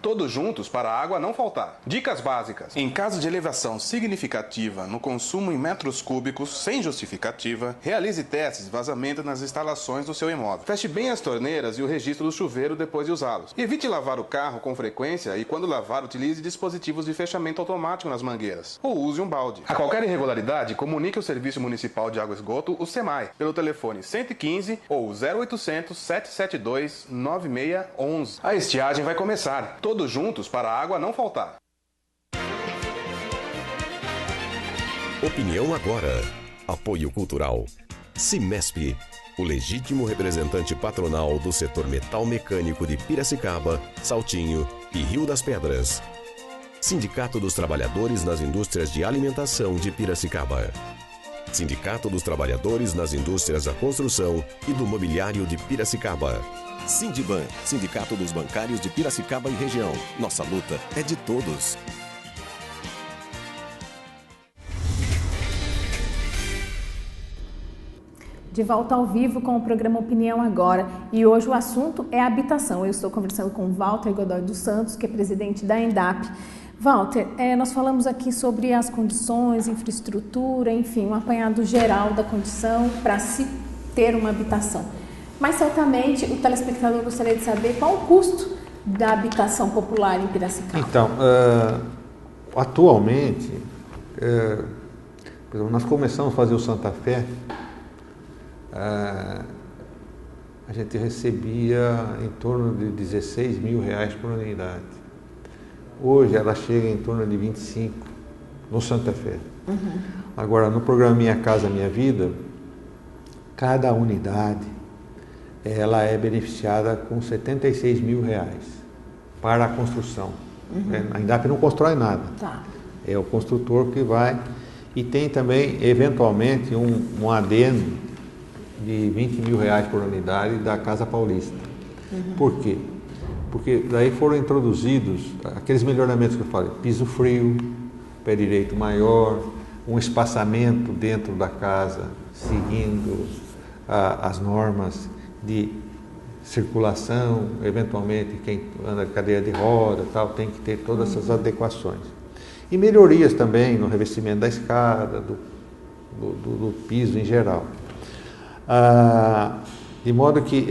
[SPEAKER 8] Todos juntos para a água não faltar. Dicas básicas. Em caso de elevação significativa no consumo em metros cúbicos, sem justificativa, realize testes de vazamento nas instalações do seu imóvel. Feche bem as torneiras e o registro do chuveiro depois de usá-los. Evite lavar o carro com frequência e, quando lavar, utilize dispositivos de fechamento automático nas mangueiras. Ou use um balde. A qualquer irregularidade, comunique ao Serviço Municipal de Água e Esgoto, o SEMAI, pelo telefone 115 ou 0800 772 9611. A estiagem vai começar. Todos juntos para a água não faltar.
[SPEAKER 1] Opinião agora. Apoio cultural. Cimesp, o legítimo representante patronal do setor metal mecânico de Piracicaba, Saltinho e Rio das Pedras. Sindicato dos Trabalhadores nas Indústrias de Alimentação de Piracicaba. Sindicato dos Trabalhadores nas Indústrias da Construção e do Mobiliário de Piracicaba. Sindiban, Sindicato dos Bancários de Piracicaba e região. Nossa luta é de todos.
[SPEAKER 2] De volta ao vivo com o programa Opinião Agora. E hoje o assunto é habitação. Eu estou conversando com Walter Godoy dos Santos, que é presidente da INDAP. Walter, nós falamos aqui sobre as condições, infraestrutura, enfim, um apanhado geral da condição para se ter uma habitação. Mas certamente o telespectador gostaria de saber qual o custo da habitação popular em Piracicaba.
[SPEAKER 9] Então, atualmente, por exemplo, nós começamos a fazer o Santa Fé, a gente recebia em torno de R$16 mil por unidade. Hoje ela chega em torno de 25 no Santa Fé. Agora, no programa Minha Casa Minha Vida, cada unidade ela é beneficiada com R$76 mil para a construção. A INDAP não constrói nada.
[SPEAKER 2] Tá.
[SPEAKER 9] É o construtor que vai. E tem também, eventualmente, um adendo de R$20 mil por unidade da Casa Paulista. Por quê? Porque daí foram introduzidos aqueles melhoramentos que eu falei: piso frio, pé direito maior, um espaçamento dentro da casa, seguindo as normas de circulação, eventualmente quem anda de cadeira de roda, tal, tem que ter todas essas adequações. E melhorias também no revestimento da escada, do piso em geral. De modo que,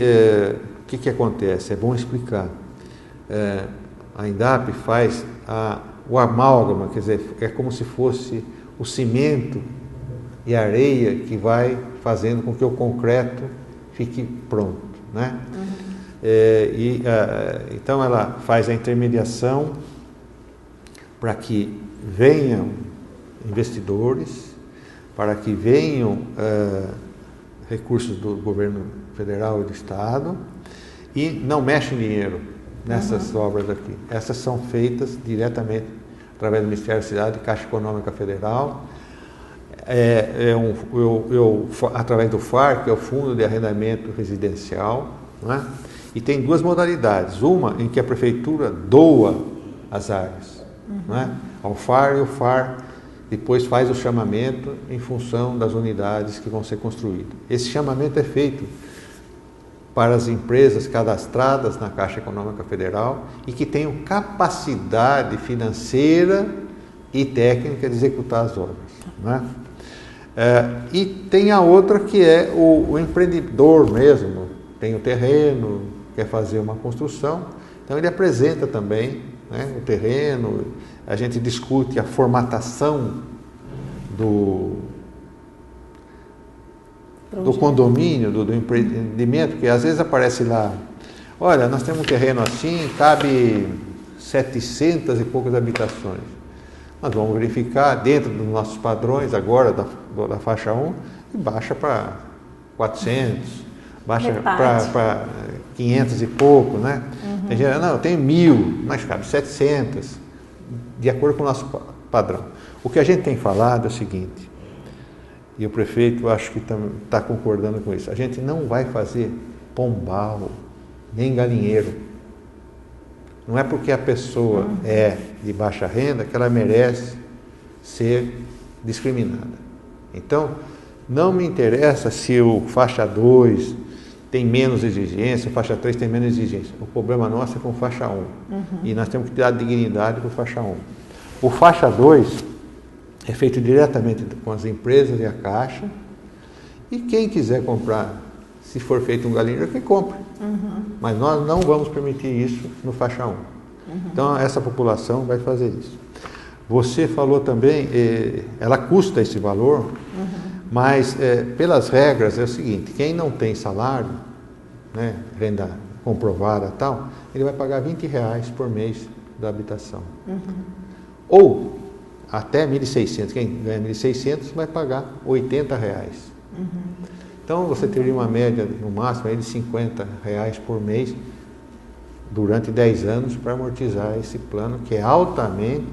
[SPEAKER 9] o que acontece? É bom explicar. A INDAP faz o amálgama, quer dizer, é como se fosse o cimento e a areia que vai fazendo com que o concreto fique pronto, né? Então ela faz a intermediação para que venham investidores, para que venham recursos do governo federal e do estado, e não mexe dinheiro nessas obras aqui. Essas são feitas diretamente através do Ministério da Cidade e Caixa Econômica Federal, através do FAR, que é o Fundo de Arrendamento Residencial, né? E tem duas modalidades: uma em que a prefeitura doa as áreas, né, ao FAR, e o FAR depois faz o chamamento em função das unidades que vão ser construídas. Esse chamamento é feito para as empresas cadastradas na Caixa Econômica Federal e que tenham capacidade financeira e técnica de executar as obras, né? E tem a outra que é o empreendedor mesmo, tem o terreno, quer fazer uma construção, então ele apresenta também, né, o terreno, a gente discute a formatação do condomínio, do empreendimento, porque às vezes aparece lá: olha, nós temos um terreno assim, cabe 700 e poucas habitações. Nós vamos verificar dentro dos nossos padrões agora da faixa 1 e baixa para 400, baixa para 500 e pouco, né? Tem gente, não, eu tenho 1000, mas cabe 700, de acordo com o nosso padrão. O que a gente tem falado é o seguinte, e o prefeito acho que está concordando com isso: a gente não vai fazer pombal, nem galinheiro. Não é porque a pessoa é de baixa renda que ela merece ser discriminada. Então, não me interessa se o faixa 2 tem menos exigência, o faixa 3 tem menos exigência. O problema nosso é com faixa 1. E nós temos que dar dignidade para o faixa 1. O faixa 2 é feito diretamente com as empresas e a Caixa. E quem quiser comprar, se for feito um galinheiro, que compre. Mas nós não vamos permitir isso no faixa 1. Então, essa população vai fazer isso. Você falou também, ela custa esse valor, mas pelas regras é o seguinte: quem não tem salário, né, renda comprovada e tal, ele vai pagar R$20 por mês da habitação. Ou até 1.600. Quem ganha 1.600 vai pagar R$80. Então você teria uma média no máximo aí de R$50 por mês durante 10 anos para amortizar esse plano, que é altamente,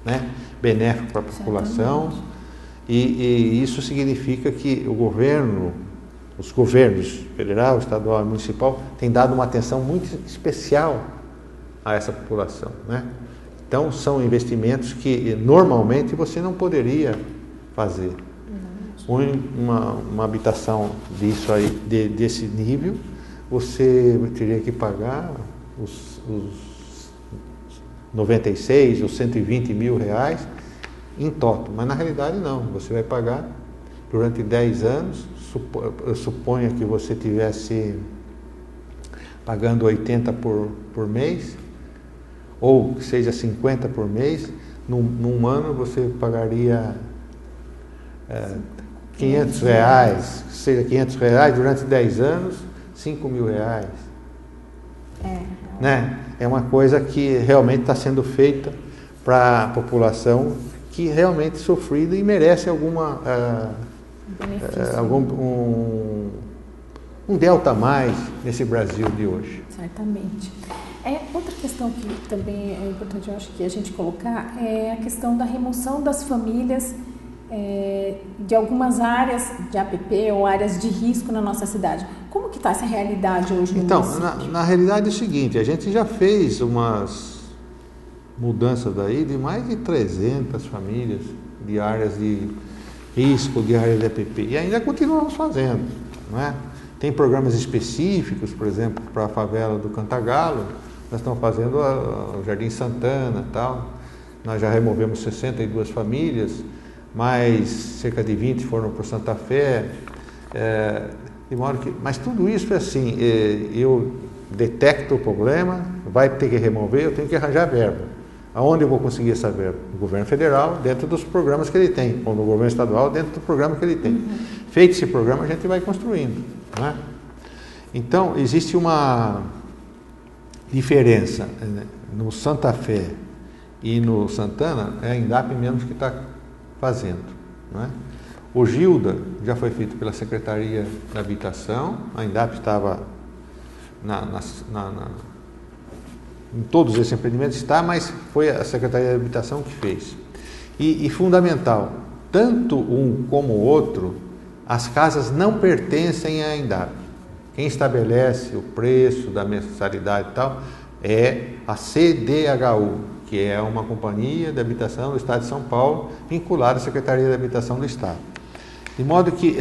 [SPEAKER 9] né, benéfico para a população. E isso significa que o governo, os governos federal, estadual e municipal têm dado uma atenção muito especial a essa população, né? Então são investimentos que normalmente você não poderia fazer. Uma habitação disso aí, desse nível, você teria que pagar os 96 ou 120 mil reais em toto, mas na realidade não, você vai pagar durante 10 anos suponha que você tivesse pagando 80 por mês, ou que seja 50 por mês, num ano você pagaria R$500, seja R$500 durante 10 anos, R$5.000. Né? É uma coisa que realmente está sendo feita para a população que realmente sofrida e merece um delta a mais nesse Brasil de hoje.
[SPEAKER 2] Certamente. Outra questão que também é importante, eu acho que a gente colocar, é a questão da remoção das famílias de algumas áreas de APP ou áreas de risco na nossa cidade. Como que está essa realidade hoje no município?
[SPEAKER 9] Então, na realidade é o seguinte, a gente já fez umas mudanças daí de mais de 300 famílias de áreas de risco, de áreas de APP, e ainda continuamos fazendo, não é? Tem programas específicos, por exemplo, para a favela do Cantagalo, nós estamos fazendo o Jardim Santana e tal, nós já removemos 62 famílias, mais cerca de 20 foram para Santa Fé, de modo que, mas tudo isso é assim, eu detecto o problema, vai ter que remover, eu tenho que arranjar verba. Aonde eu vou conseguir essa verba? No governo federal, dentro dos programas que ele tem, ou no governo estadual, dentro do programa que ele tem. Feito esse programa, a gente vai construindo. Não é? Então, existe uma diferença, né? No Santa Fé e no Santana, é a INDAP mesmo que está fazendo. Não é? O Gilda já foi feito pela Secretaria da Habitação, a INDAP estava em todos esses empreendimentos, mas foi a Secretaria da Habitação que fez. E fundamental, tanto um como o outro, as casas não pertencem à INDAP. Quem estabelece o preço da mensalidade e tal é a CDHU, que é uma companhia de habitação do Estado de São Paulo, vinculada à Secretaria da Habitação do Estado. De modo que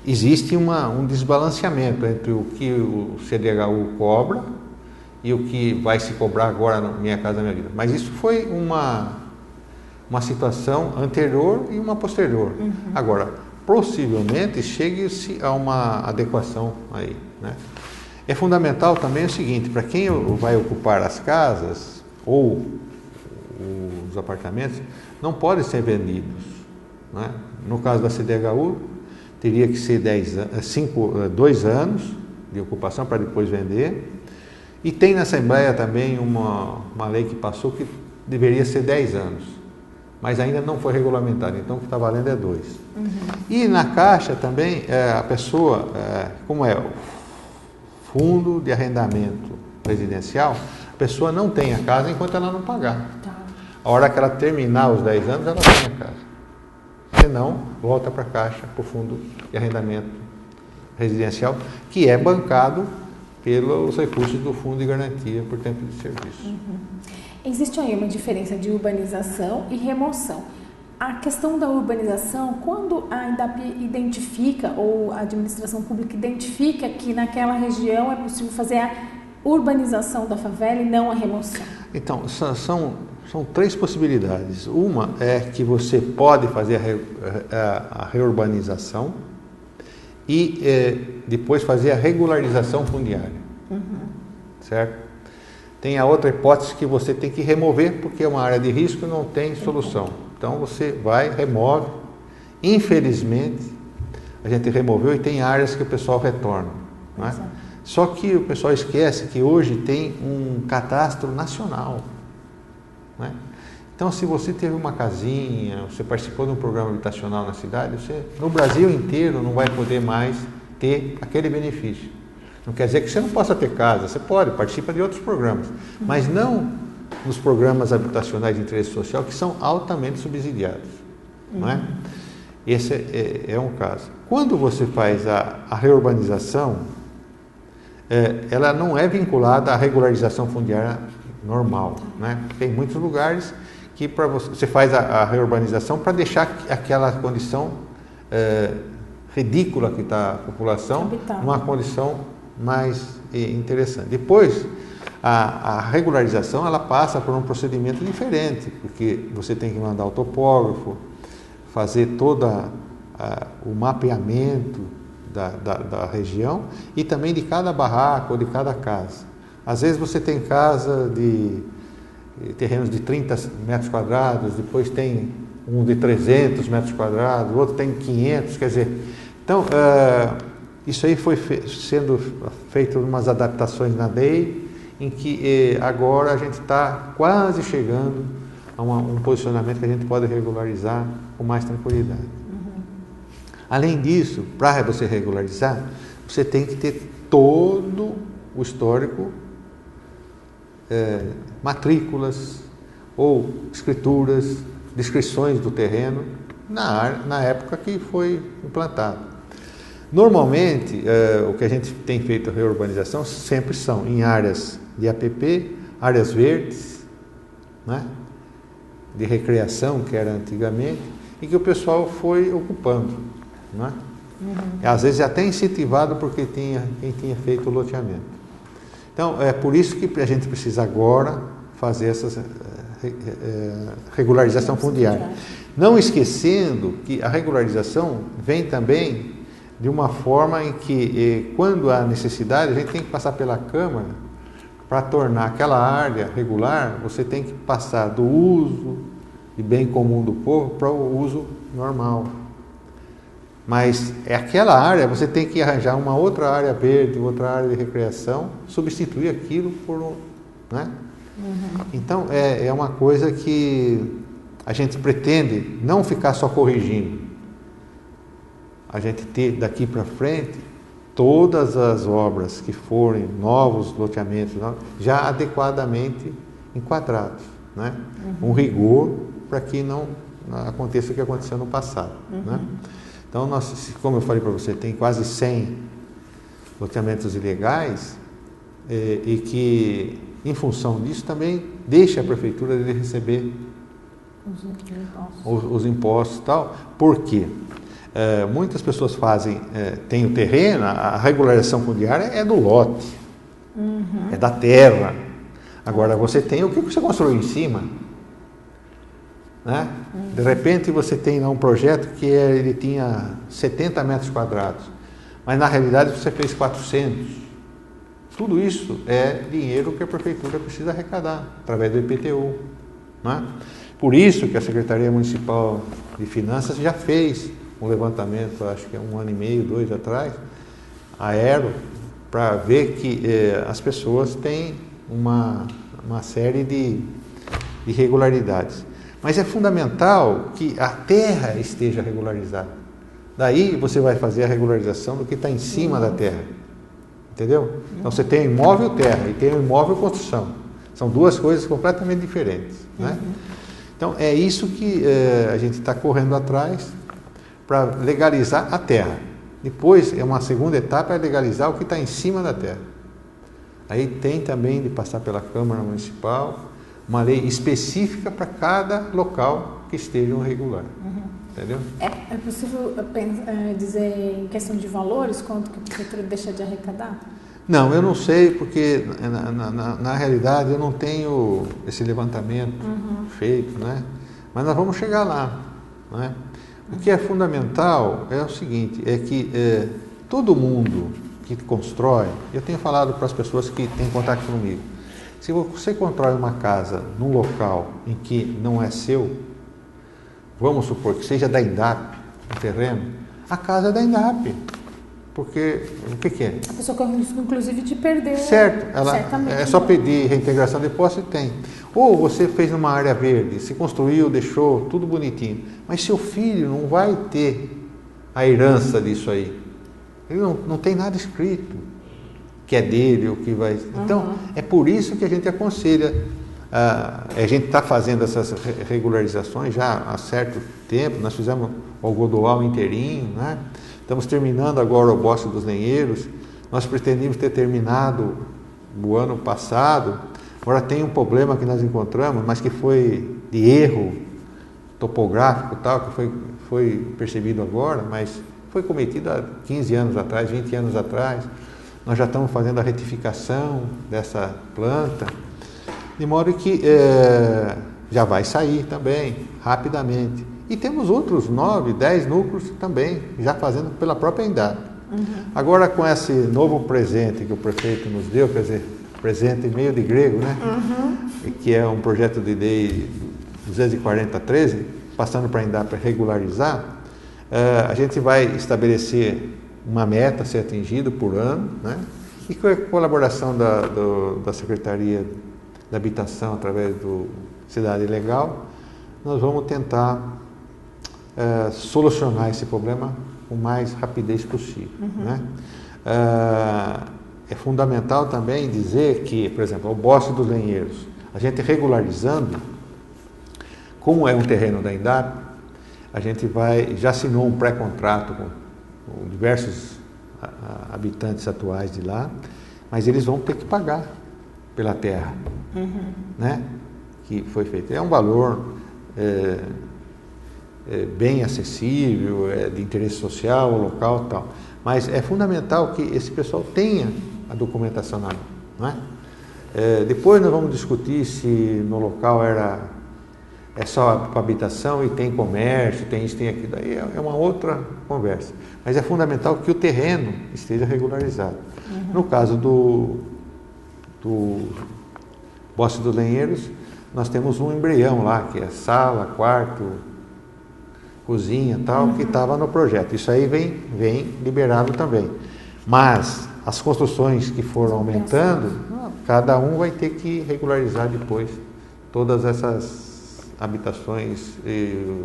[SPEAKER 9] existe um desbalanceamento entre o que o CDHU cobra e o que vai se cobrar agora no Minha Casa Minha Vida. Mas isso foi uma situação anterior e uma posterior. Agora, possivelmente, chegue-se a uma adequação aí, né? É fundamental também o seguinte, para quem vai ocupar as casas ou os apartamentos, não podem ser vendidos, né? No caso da CDHU, teria que ser 2 anos de ocupação para depois vender. E tem na Assembleia também uma lei que passou que deveria ser 10 anos, mas ainda não foi regulamentado, então o que está valendo é 2. E na Caixa também, a pessoa, como é o fundo de arrendamento residencial, a pessoa não tem a casa enquanto ela não pagar. A hora que ela terminar os 10 anos, ela tem a casa. Senão, volta para a Caixa, para o fundo de arrendamento residencial, que é bancado pelos recursos do Fundo de Garantia por Tempo de Serviço.
[SPEAKER 2] Existe aí uma diferença de urbanização e remoção. A questão da urbanização, quando a INDAP identifica, ou a administração pública identifica que naquela região é possível fazer a urbanização da favela e não a remoção? Então,
[SPEAKER 9] são 3 possibilidades. Uma é que você pode fazer a reurbanização e depois fazer a regularização fundiária, certo? Tem a outra hipótese que você tem que remover, porque é uma área de risco e não tem solução. Então você vai, remove. Infelizmente, a gente removeu e tem áreas que o pessoal retorna, não é? Só que o pessoal esquece que hoje tem um cadastro nacional, não é? Então, se você teve uma casinha, você participou de um programa habitacional na cidade, você, no Brasil inteiro, não vai poder mais ter aquele benefício. Não quer dizer que você não possa ter casa, você pode, participa de outros programas, mas não nos programas habitacionais de interesse social, que são altamente subsidiados, não é? Esse é um caso. Quando você faz a reurbanização, ela não é vinculada à regularização fundiária normal, né? Tem muitos lugares que você faz a reurbanização para deixar aquela condição ridícula que está a população numa condição mais interessante. Depois, a regularização ela passa por um procedimento diferente, porque você tem que mandar o topógrafo, fazer toda o mapeamento da região e também de cada barraco ou de cada casa. Às vezes você tem casa de terrenos de 30 metros quadrados, depois tem um de 300 metros quadrados, o outro tem 500, quer dizer... Então, isso aí foi sendo feito umas adaptações na lei, em que agora a gente está quase chegando a um posicionamento que a gente pode regularizar com mais tranquilidade. Além disso, para você regularizar, você tem que ter todo o histórico, matrículas ou escrituras, descrições do terreno na época que foi implantado. Normalmente, o que a gente tem feito a reurbanização sempre são em áreas de APP, áreas verdes, né, de recreação, que era antigamente, e que o pessoal foi ocupando. Né? Às vezes até incentivado porque quem tinha feito o loteamento. Então, é por isso que a gente precisa agora fazer essa regularização fundiária. Não esquecendo que a regularização vem também de uma forma em que, quando há necessidade, a gente tem que passar pela Câmara para tornar aquela área regular, você tem que passar do uso de bem comum do povo para o uso normal. Mas aquela área, você tem que arranjar uma outra área verde, outra área de recreação, substituir aquilo por... Né? Então, é uma coisa que a gente pretende não ficar só corrigindo. A gente ter daqui para frente todas as obras que forem novos loteamentos, já adequadamente enquadrados. Né? Um rigor para que não aconteça o que aconteceu no passado. Né? Então, como eu falei para você, tem quase 100 loteamentos ilegais e que, em função disso, também deixa a prefeitura de receber os impostos e tal. Por quê? Muitas pessoas têm o terreno, a regularização fundiária é do lote, é da terra. Agora, você tem o que você construiu em cima. Né? De repente você tem lá um projeto que ele tinha 70 metros quadrados, mas na realidade você fez 400. Tudo isso é dinheiro que a prefeitura precisa arrecadar através do IPTU. Né? Por isso que a Secretaria Municipal de Finanças já fez um levantamento, acho que é 1 ano e meio, 2 atrás, aero, para ver que as pessoas têm uma série de irregularidades. Mas é fundamental que a terra esteja regularizada. Daí você vai fazer a regularização do que está em cima da terra. Entendeu? Então você tem imóvel terra e tem imóvel construção. São duas coisas completamente diferentes. Né? Então é isso que a gente está correndo atrás para legalizar a terra. Depois, uma segunda etapa é legalizar o que está em cima da terra. Aí tem também de passar pela Câmara Municipal uma lei específica para cada local que esteja irregular. Entendeu?
[SPEAKER 2] É possível dizer em questão de valores quanto que a prefeitura deixa de arrecadar?
[SPEAKER 9] Não, eu não sei, porque na realidade eu não tenho esse levantamento feito, né? Mas nós vamos chegar lá. Né? O que é fundamental é o seguinte, é que todo mundo que constrói, eu tenho falado para as pessoas que têm contato comigo, se você constrói uma casa num local em que não é seu, vamos supor que seja da INDAP, o terreno, a casa é da INDAP. Porque, o que é?
[SPEAKER 2] A pessoa corre risco, inclusive, de perder.
[SPEAKER 9] Certo, é só pedir reintegração de posse e tem. Ou você fez numa área verde, se construiu, deixou, tudo bonitinho. Mas seu filho não vai ter a herança disso aí. Ele não tem nada escrito que é dele ou que vai... Então, é por isso que a gente aconselha. A gente está fazendo essas regularizações já há certo tempo. Nós fizemos o algodoal inteirinho, né? Estamos terminando agora o Bosque dos Lenheiros. Nós pretendíamos ter terminado o ano passado. Agora tem um problema que nós encontramos, mas que foi de erro topográfico tal, que foi percebido agora, mas foi cometido há 15 anos atrás, 20 anos atrás. Nós já estamos fazendo a retificação dessa planta, de modo que já vai sair também, rapidamente. E temos outros 9, 10 núcleos também, já fazendo pela própria INDAP. Agora, com esse novo presente que o prefeito nos deu, quer dizer, presente meio de grego, né? Que é um projeto de lei 240/13, passando para a INDAP para regularizar, a gente vai estabelecer uma meta a ser atingida por ano, né? E com a colaboração da Secretaria da Habitação, através do Cidade Legal, nós vamos tentar solucionar esse problema com mais rapidez possível. Né? É fundamental também dizer que, por exemplo, o Bosque dos Lenheiros, a gente regularizando, como é um terreno da INDAP, a gente já assinou um pré-contrato com diversos habitantes atuais de lá, mas eles vão ter que pagar pela terra, né? Que foi feito. É um valor bem acessível, de interesse social, local e tal. Mas é fundamental que esse pessoal tenha a documentação na mão, não é? Depois nós vamos discutir se no local é só para habitação e tem comércio, tem isso, tem aquilo. Aí é uma outra conversa. Mas é fundamental que o terreno esteja regularizado. No caso do Bosque dos Lenheiros, nós temos um embrião lá, que é sala, quarto, cozinha e tal, que estava no projeto. Isso aí vem liberado também. Mas as construções que foram aumentando, cada um vai ter que regularizar depois todas essas habitações e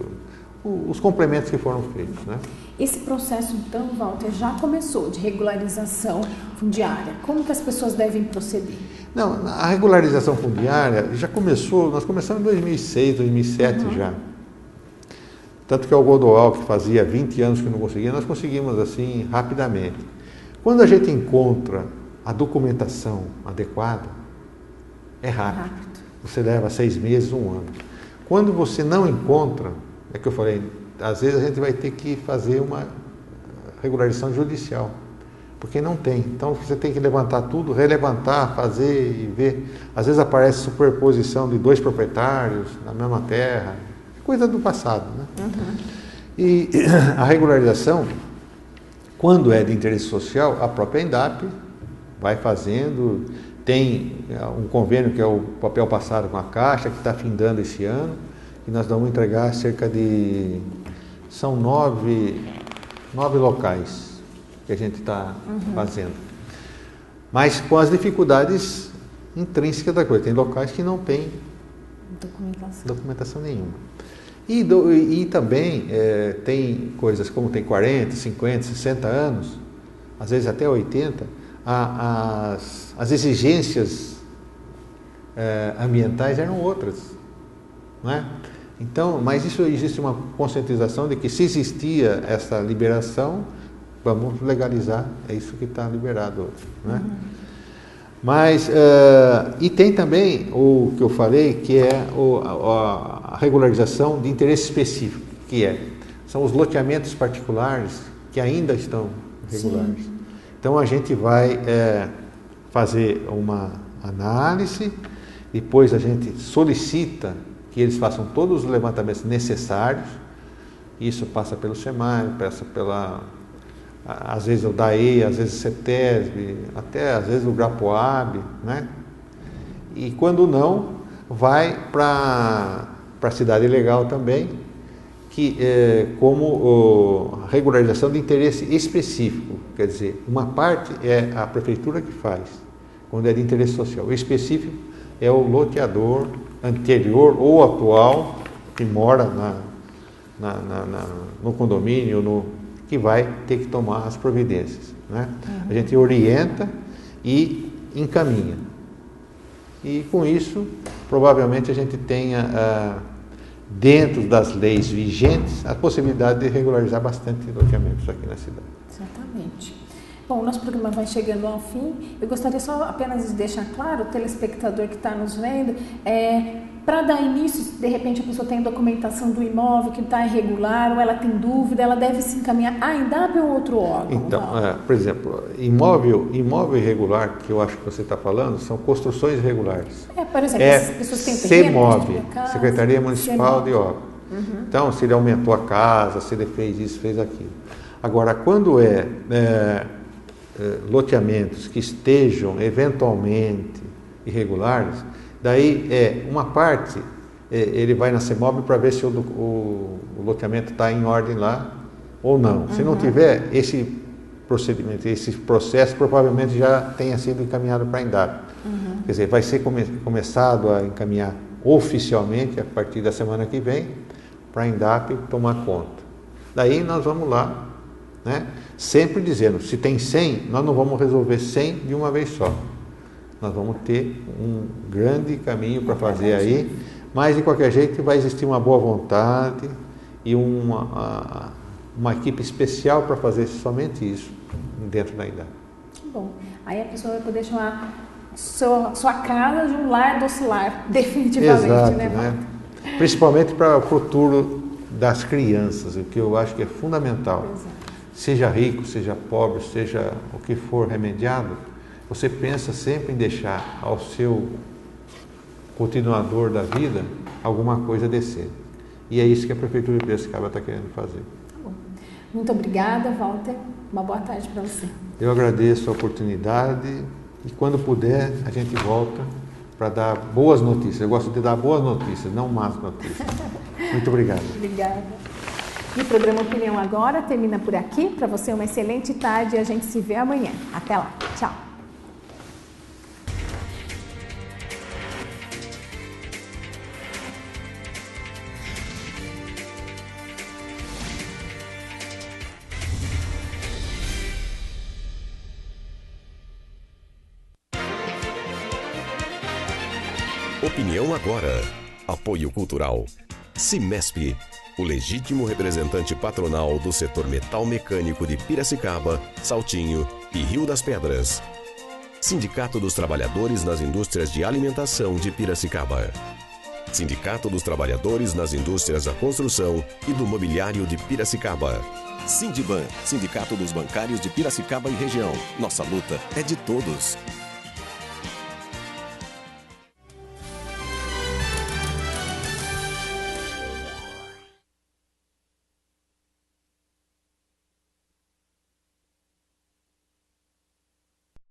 [SPEAKER 9] os complementos que foram feitos, né?
[SPEAKER 2] Esse processo, então, Walter, já começou de regularização fundiária. Como que as pessoas devem proceder?
[SPEAKER 9] Não, a regularização fundiária já começou, nós começamos em 2006, 2007 já. Tanto que o Algodoal, que fazia 20 anos que não conseguia, nós conseguimos assim rapidamente. Quando a gente encontra a documentação adequada, é rápido. Você leva 6 meses, 1 ano. Quando você não encontra, é que eu falei, às vezes a gente vai ter que fazer uma regularização judicial, porque não tem. Então você tem que levantar tudo, relevantar, fazer e ver. Às vezes aparece superposição de 2 proprietários na mesma terra, coisa do passado, né? E a regularização, quando é de interesse social, a própria INDAP vai fazendo, tem um convênio que é o papel passado com a Caixa, que está findando esse ano, e nós vamos entregar cerca de... São 9 locais que a gente está fazendo. Mas com as dificuldades intrínsecas da coisa. Tem locais que não tem documentação nenhuma. E também tem coisas como tem 40, 50, 60 anos, às vezes até 80, as exigências ambientais eram outras, não é? Então, mas isso existe uma conscientização de que se existia essa liberação, vamos legalizar, é isso que está liberado hoje, né? Mas, e tem também o que eu falei, que é a regularização de interesse específico, são os loteamentos particulares que ainda estão regulares. Sim. Então a gente vai fazer uma análise, depois a gente solicita que eles façam todos os levantamentos necessários, isso passa pelo SEMAI, passa às vezes o DAE, às vezes o CETESB, até às vezes o GRAPOAB, né? E quando não, vai para a Cidade Legal também, que como regularização de interesse específico, quer dizer, uma parte é a prefeitura que faz, quando é de interesse social. O específico é o loteador anterior ou atual que mora no condomínio, que vai ter que tomar as providências, né? A gente orienta e encaminha. E com isso, provavelmente a gente tenha, dentro das leis vigentes, a possibilidade de regularizar bastante loteamentos aqui na cidade.
[SPEAKER 2] Exatamente. Bom, o nosso programa vai chegando ao fim. Eu gostaria só apenas de deixar claro, o telespectador que está nos vendo, para dar início, se de repente a pessoa tem documentação do imóvel que está irregular, ou ela tem dúvida, ela deve se encaminhar à INDAP ou outro órgão?
[SPEAKER 9] Então, por exemplo, imóvel irregular, que eu acho que você está falando, são construções irregulares.
[SPEAKER 2] Por exemplo, as pessoas têm terreno,
[SPEAKER 9] CEMOB, Secretaria Municipal de Obras. Então, se ele aumentou a casa, se ele fez isso, fez aquilo. Agora, quando loteamentos que estejam eventualmente irregulares, daí uma parte, ele vai na CEMOB para ver se o loteamento está em ordem lá ou não. Se não tiver, esse procedimento, esse processo provavelmente já tenha sido encaminhado para a INDAP. Quer dizer, vai ser começado a encaminhar oficialmente a partir da semana que vem para a INDAP tomar conta. Daí nós vamos lá, né? Sempre dizendo, se tem 100, nós não vamos resolver 100 de uma vez só. Nós vamos ter um grande caminho para fazer aí, mas de qualquer jeito vai existir uma boa vontade e uma equipe especial para fazer somente isso dentro da INDAP.
[SPEAKER 2] Bom, aí a pessoa vai poder chamar sua casa de um lar docilar, definitivamente.
[SPEAKER 9] Exato,
[SPEAKER 2] né?
[SPEAKER 9] Principalmente para o futuro das crianças, o que eu acho que é fundamental.
[SPEAKER 2] Exato.
[SPEAKER 9] Seja rico, seja pobre, seja o que for remediado, você pensa sempre em deixar ao seu continuador da vida alguma coisa decente. E é isso que a Prefeitura de Piracicaba está querendo fazer.
[SPEAKER 2] Bom, muito obrigada, Walter. Uma boa tarde para você.
[SPEAKER 9] Eu agradeço a oportunidade e quando puder a gente volta para dar boas notícias. Eu gosto de dar boas notícias, não más notícias. Muito obrigado.
[SPEAKER 2] Obrigada. E o programa Opinião Agora termina por aqui. Para você, uma excelente tarde e a gente se vê amanhã. Até lá. Tchau.
[SPEAKER 1] Opinião Agora. Apoio Cultural. Cimesp, o legítimo representante patronal do setor metal mecânico de Piracicaba, Saltinho e Rio das Pedras. Sindicato dos Trabalhadores nas Indústrias de Alimentação de Piracicaba. Sindicato dos Trabalhadores nas Indústrias da Construção e do Mobiliário de Piracicaba. Sindiban, Sindicato dos Bancários de Piracicaba e Região. Nossa luta é de todos.